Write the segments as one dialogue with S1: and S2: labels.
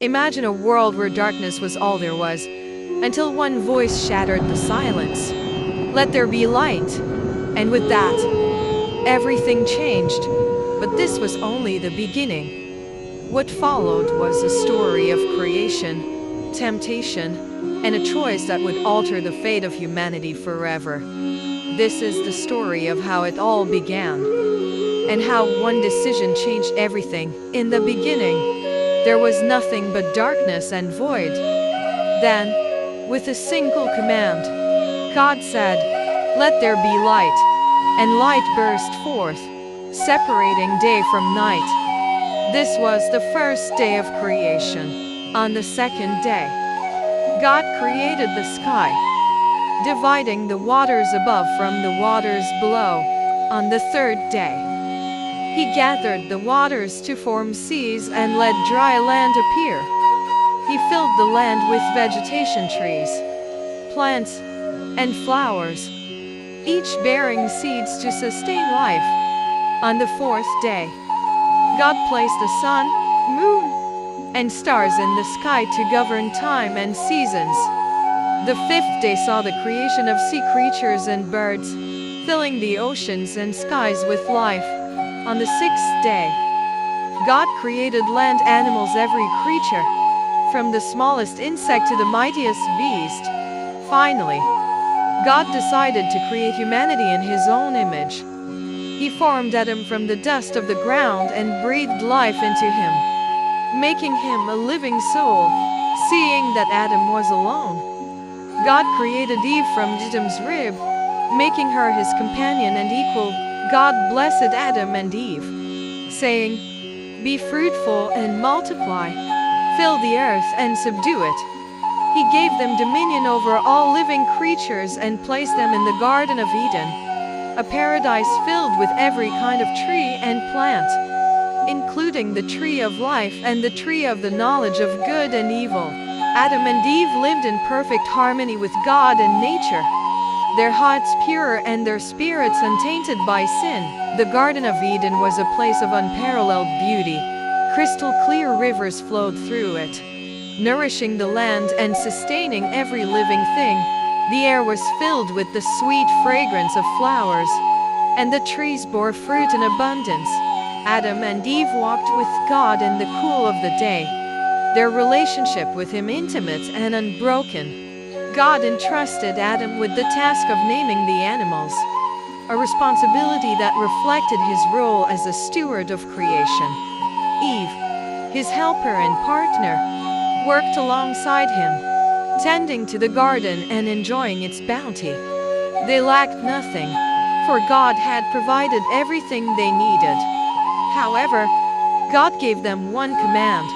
S1: Imagine a world where darkness was all there was, until one voice shattered the silence. Let there be light. And with that, everything changed. But this was only the beginning. What followed was a story of creation, temptation, and a choice that would alter the fate of humanity forever. This is the story of how it all began, and how one decision changed everything. In the beginning, there was nothing but darkness and void. Then, with a single command, God said, "Let there be light," and light burst forth, separating day from night. This was the first day of creation. On the second day, God created the sky, dividing the waters above from the waters below. On the third day, He gathered the waters to form seas and let dry land appear. He filled the land with vegetation, trees, plants, and flowers, each bearing seeds to sustain life. On the fourth day, God placed the sun, moon, and stars in the sky to govern time and seasons. The fifth day saw the creation of sea creatures and birds, filling the oceans and skies with life. On the sixth day, God created land animals, every creature, from the smallest insect to the mightiest beast. Finally, God decided to create humanity in His own image. He formed Adam from the dust of the ground and breathed life into him, making him a living soul. Seeing that Adam was alone, God created Eve from Adam's rib, making her his companion and equal. God blessed Adam and Eve, saying, "Be fruitful and multiply, fill the earth and subdue it." He gave them dominion over all living creatures and placed them in the Garden of Eden, a paradise filled with every kind of tree and plant, including the tree of life and the tree of the knowledge of good and evil. Adam and Eve lived in perfect harmony with God and nature, their hearts pure and their spirits untainted by sin. The Garden of Eden was a place of unparalleled beauty. Crystal clear rivers flowed through it, nourishing the land and sustaining every living thing. The air was filled with the sweet fragrance of flowers, and the trees bore fruit in abundance. Adam and Eve walked with God in the cool of the day, their relationship with Him intimate and unbroken. God entrusted Adam with the task of naming the animals, a responsibility that reflected his role as a steward of creation. Eve, his helper and partner, worked alongside him, tending to the garden and enjoying its bounty. They lacked nothing, for God had provided everything they needed. However, God gave them one command: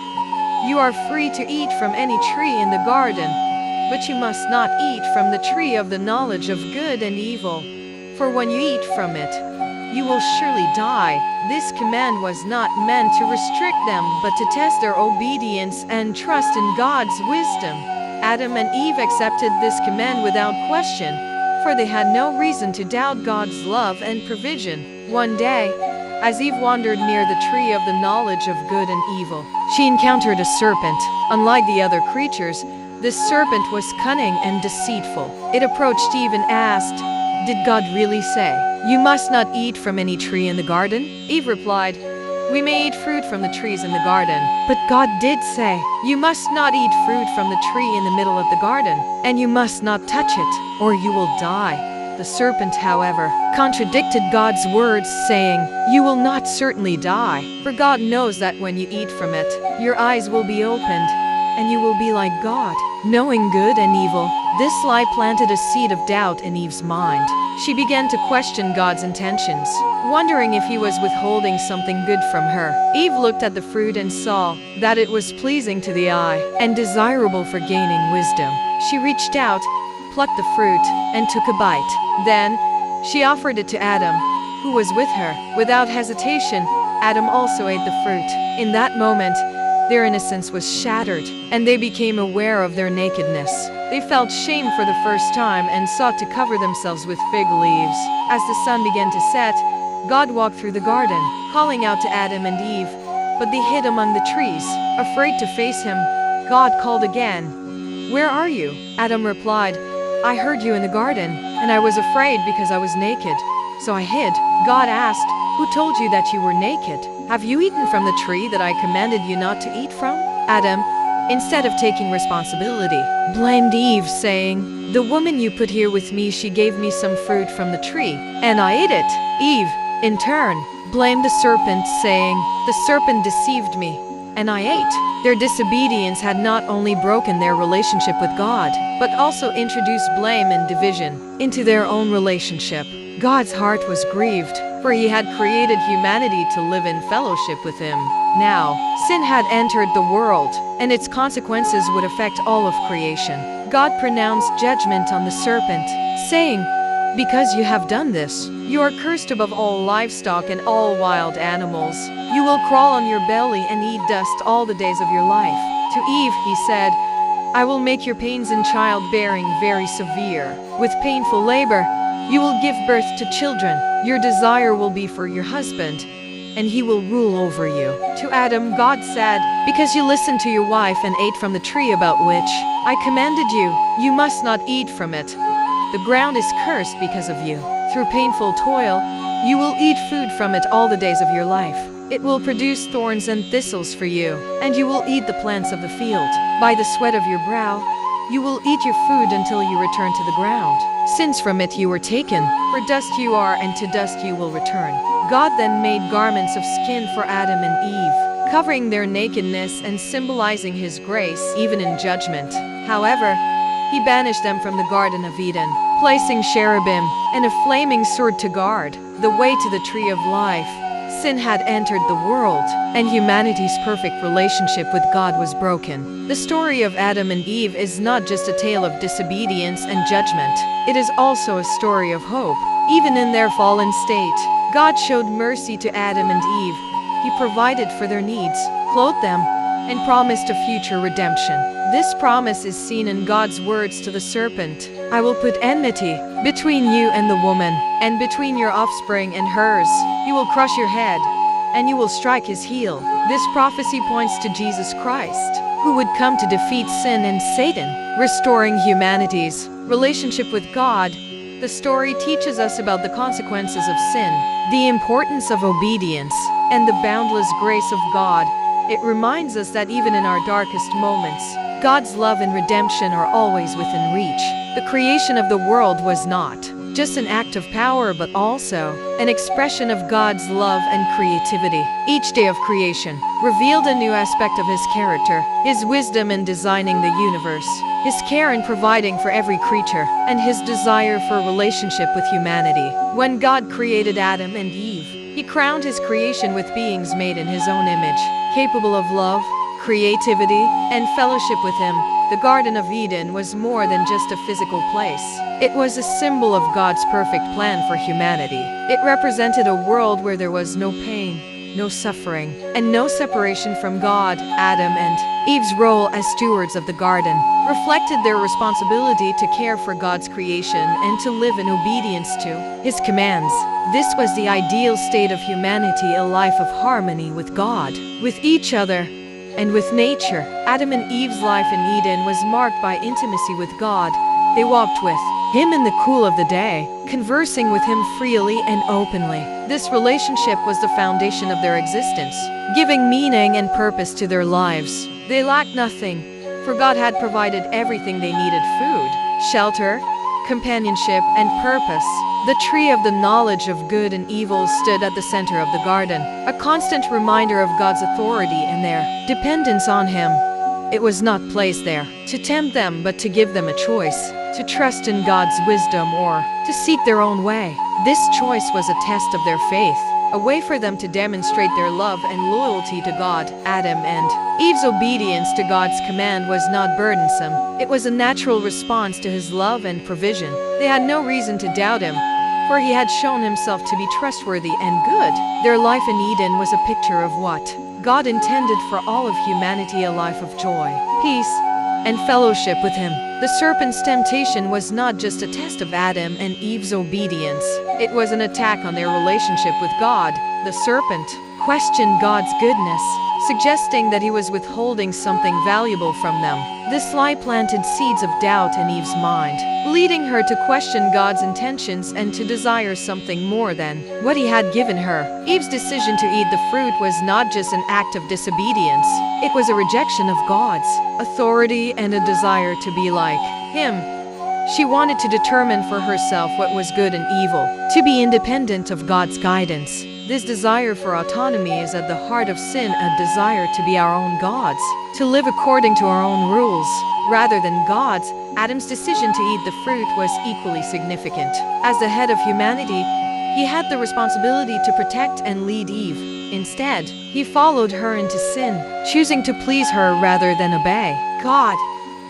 S1: "You are free to eat from any tree in the garden, but you must not eat from the tree of the knowledge of good and evil, for when you eat from it, you will surely die." This command was not meant to restrict them, but to test their obedience and trust in God's wisdom. Adam and Eve accepted this command without question, for they had no reason to doubt God's love and provision. One day, as Eve wandered near the tree of the knowledge of good and evil, she encountered a serpent. Unlike the other creatures, this serpent was cunning and deceitful. It approached Eve and asked, "Did God really say, 'You must not eat from any tree in the garden'?" Eve replied, "We may eat fruit from the trees in the garden, but God did say, 'You must not eat fruit from the tree in the middle of the garden, and you must not touch it, or you will die.'" The serpent, however, contradicted God's words, saying, "You will not certainly die, for God knows that when you eat from it, your eyes will be opened, and you will be like God, knowing good and evil." This lie planted a seed of doubt in Eve's mind. She began to question God's intentions, wondering if He was withholding something good from her. Eve looked at the fruit and saw that it was pleasing to the eye and desirable for gaining wisdom. She reached out, plucked the fruit, and took a bite. Then, she offered it to Adam, who was with her. Without hesitation, Adam also ate the fruit. In that moment, their innocence was shattered, and they became aware of their nakedness. They felt shame for the first time and sought to cover themselves with fig leaves. As the sun began to set, God walked through the garden, calling out to Adam and Eve, but they hid among the trees, afraid to face him. God called again. "Where are you?" Adam replied, "I heard you in the garden, and I was afraid because I was naked, so I hid." God asked, "Who told you that you were naked? Have you eaten from the tree that I commanded you not to eat from?" Adam, instead of taking responsibility, blamed Eve, saying, "The woman you put here with me, she gave me some fruit from the tree, and I ate it." Eve, in turn, blamed the serpent, saying, "The serpent deceived me, and I ate." Their disobedience had not only broken their relationship with God, but also introduced blame and division into their own relationship. God's heart was grieved, for he had created humanity to live in fellowship with him. Now, sin had entered the world, and its consequences would affect all of creation. God pronounced judgment on the serpent, saying, "Because you have done this, you are cursed above all livestock and all wild animals. You will crawl on your belly and eat dust all the days of your life." To Eve he said, "I will make your pains in childbearing very severe. With painful labor, you will give birth to children. Your desire will be for your husband, and he will rule over you." To Adam, God said, "Because you listened to your wife and ate from the tree about which I commanded you, you must not eat from it. The ground is cursed because of you. Through painful toil, you will eat food from it all the days of your life. It will produce thorns and thistles for you, and you will eat the plants of the field. By the sweat of your brow, you will eat your food until you return to the ground, since from it you were taken. For dust you are, and to dust you will return." God then made garments of skin for Adam and Eve, covering their nakedness and symbolizing his grace even in judgment. However, he banished them from the Garden of Eden, placing cherubim and a flaming sword to guard the way to the tree of life. Sin had entered the world, and humanity's perfect relationship with God was broken. The story of Adam and Eve is not just a tale of disobedience and judgment. It is also a story of hope. Even in their fallen state, God showed mercy to Adam and Eve. He provided for their needs, clothed them, and promised a future redemption. This promise is seen in God's words to the serpent, "I will put enmity between you and the woman, and between your offspring and hers. You will crush your head, and you will strike his heel." This prophecy points to Jesus Christ, who would come to defeat sin and Satan, restoring humanity's relationship with God. The story teaches us about the consequences of sin, the importance of obedience, and the boundless grace of God. It reminds us that even in our darkest moments, God's love and redemption are always within reach. The creation of the world was not just an act of power, but also an expression of God's love and creativity. Each day of creation revealed a new aspect of his character, his wisdom in designing the universe, his care in providing for every creature, and his desire for relationship with humanity. When God created Adam and Eve, he crowned his creation with beings made in his own image, capable of love, creativity, and fellowship with him. The Garden of Eden was more than just a physical place. It was a symbol of God's perfect plan for humanity. It represented a world where there was no pain, no suffering, and no separation from God. Adam and Eve's role as stewards of the garden reflected their responsibility to care for God's creation and to live in obedience to his commands. This was the ideal state of humanity, a life of harmony with God, with each other, and with nature. Adam and Eve's life in Eden was marked by intimacy with God. They walked with him in the cool of the day, conversing with him freely and openly. This relationship was the foundation of their existence, giving meaning and purpose to their lives. They lacked nothing, for God had provided everything they needed: food, shelter, companionship, and purpose. The tree of the knowledge of good and evil stood at the center of the garden, a constant reminder of God's authority and their dependence on him. It was not placed there to tempt them, but to give them a choice, to trust in God's wisdom or to seek their own way. This choice was a test of their faith, a way for them to demonstrate their love and loyalty to God. Adam and Eve's obedience to God's command was not burdensome. It was a natural response to his love and provision. They had no reason to doubt him, for he had shown himself to be trustworthy and good. Their life in Eden was a picture of what God intended for all of humanity: a life of joy, peace, and fellowship with him. The serpent's temptation was not just a test of Adam and Eve's obedience. It was an attack on their relationship with God. The serpent questioned God's goodness, suggesting that he was withholding something valuable from them. This lie planted seeds of doubt in Eve's mind, leading her to question God's intentions and to desire something more than what he had given her. Eve's decision to eat the fruit was not just an act of disobedience, it was a rejection of God's authority and a desire to be like him. She wanted to determine for herself what was good and evil, to be independent of God's guidance. This desire for autonomy is at the heart of sin, a desire to be our own gods, to live according to our own rules, rather than God's. Adam's decision to eat the fruit was equally significant. As the head of humanity, he had the responsibility to protect and lead Eve. Instead, he followed her into sin, choosing to please her rather than obey God.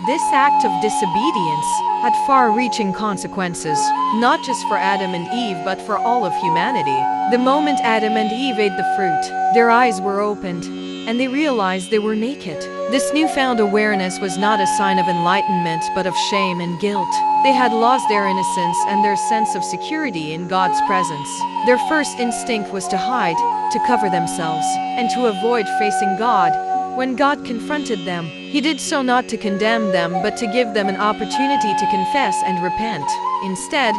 S1: This act of disobedience had far-reaching consequences, not just for Adam and Eve but for all of humanity. The moment Adam and Eve ate the fruit, their eyes were opened, and they realized they were naked. This newfound awareness was not a sign of enlightenment but of shame and guilt. They had lost their innocence and their sense of security in God's presence. Their first instinct was to hide, to cover themselves, and to avoid facing God. When God confronted them, he did so not to condemn them but to give them an opportunity to confess and repent. Instead,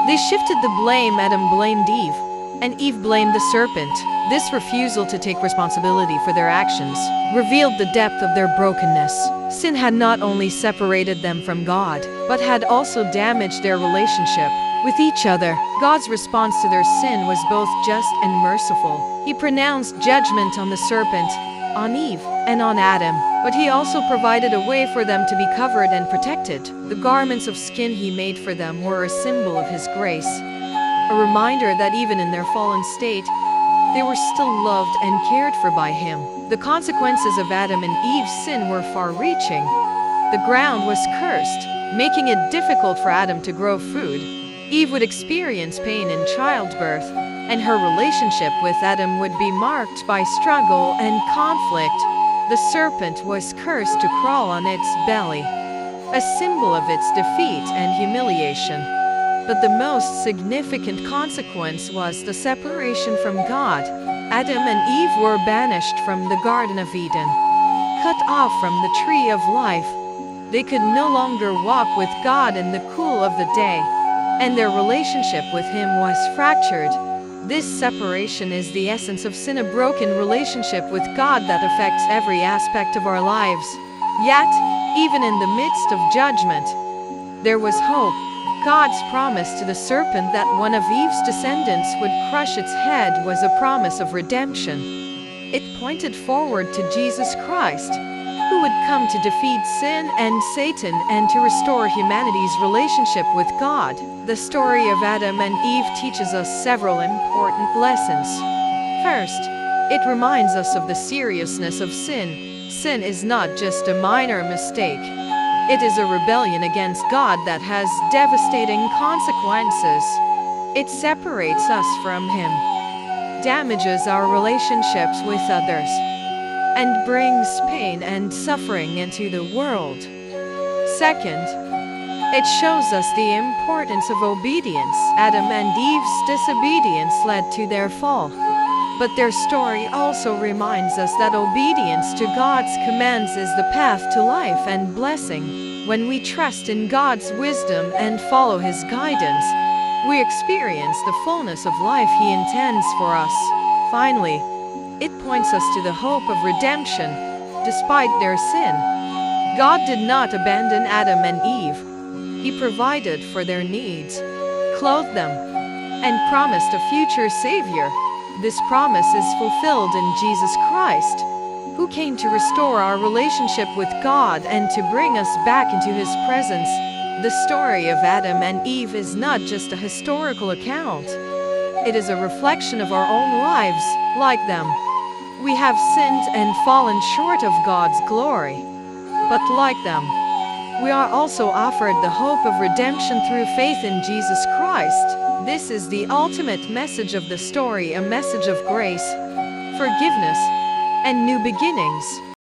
S1: they shifted the blame. Adam blamed Eve, and Eve blamed the serpent. This refusal to take responsibility for their actions revealed the depth of their brokenness. Sin had not only separated them from God, but had also damaged their relationship with each other. God's response to their sin was both just and merciful. He pronounced judgment on the serpent, on Eve, and on Adam, but he also provided a way for them to be covered and protected. The garments of skin he made for them were a symbol of his grace, a reminder that even in their fallen state, they were still loved and cared for by him. The consequences of Adam and Eve's sin were far-reaching. The ground was cursed, making it difficult for Adam to grow food. Eve would experience pain in childbirth, and her relationship with Adam would be marked by struggle and conflict. The serpent was cursed to crawl on its belly, a symbol of its defeat and humiliation. But the most significant consequence was the separation from God. Adam and Eve were banished from the Garden of Eden, cut off from the tree of life. They could no longer walk with God in the cool of the day, and their relationship with him was fractured. This separation is the essence of sin, a broken relationship with God that affects every aspect of our lives. Yet, even in the midst of judgment, there was hope. God's promise to the serpent that one of Eve's descendants would crush its head was a promise of redemption. It pointed forward to Jesus Christ, who would come to defeat sin and Satan and to restore humanity's relationship with God. The story of Adam and Eve teaches us several important lessons. First, it reminds us of the seriousness of sin. Sin is not just a minor mistake. It is a rebellion against God that has devastating consequences. It separates us from him, damages our relationships with others, and brings pain and suffering into the world. Second, it shows us the importance of obedience. Adam and Eve's disobedience led to their fall, but their story also reminds us that obedience to God's commands is the path to life and blessing. When we trust in God's wisdom and follow his guidance, we experience the fullness of life he intends for us. Finally, it points us to the hope of redemption. Despite their sin, God did not abandon Adam and Eve. He provided for their needs, clothed them, and promised a future Savior. This promise is fulfilled in Jesus Christ, who came to restore our relationship with God and to bring us back into his presence. The story of Adam and Eve is not just a historical account. It is a reflection of our own lives. Like them, we have sinned and fallen short of God's glory. But like them, we are also offered the hope of redemption through faith in Jesus Christ. This is the ultimate message of the story, a message of grace, forgiveness, and new beginnings.